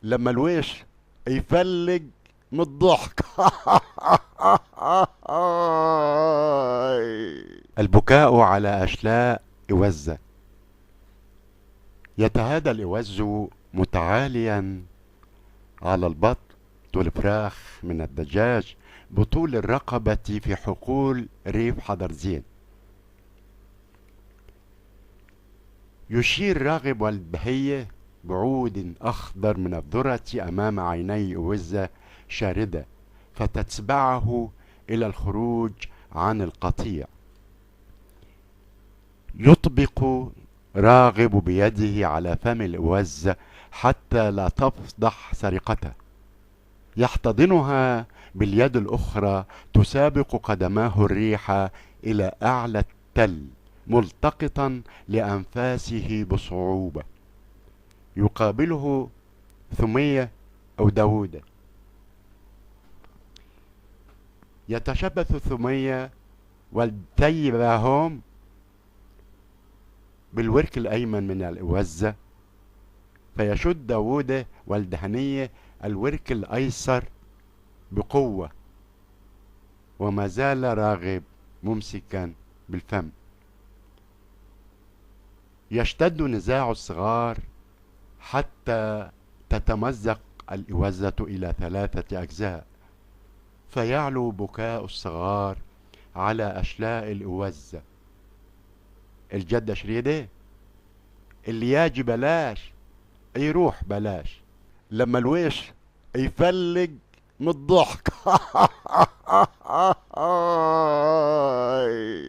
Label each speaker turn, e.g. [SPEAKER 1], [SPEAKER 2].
[SPEAKER 1] لما الويش يفلق من الضحك. البكاء على أشلاء إوزة. يتهادى الإوز متعاليا على البط والفراخ من الدجاج بطول الرقبة في حقول ريف حضرزين. يشير راغب والبهية بعود أخضر من الذرة أمام عيني أوزة شاردة، فتتبعه إلى الخروج عن القطيع. يطبق راغب بيده على فم الأوز حتى لا تفضح سرقته. يحتضنها باليد الأخرى، تسابق قدماه الريح إلى أعلى التل ملتقطا لأنفاسه بصعوبة. يقابله ثمية أو داوود. يتشبث ثمية والتيبهم بالورك الأيمن من الأوزة، فيشد داوود والدهنية الورك الأيسر بقوة، وما زال راغب ممسكا بالفم. يشتد نزاع الصغار حتى تتمزق الإوزة إلى 3 أجزاء، فيعلو بكاء الصغار على أشلاء الأوزة. الجدة شريدة، اللي ياجي بلاش يروح بلاش. لما الويش يفلق من الضحك.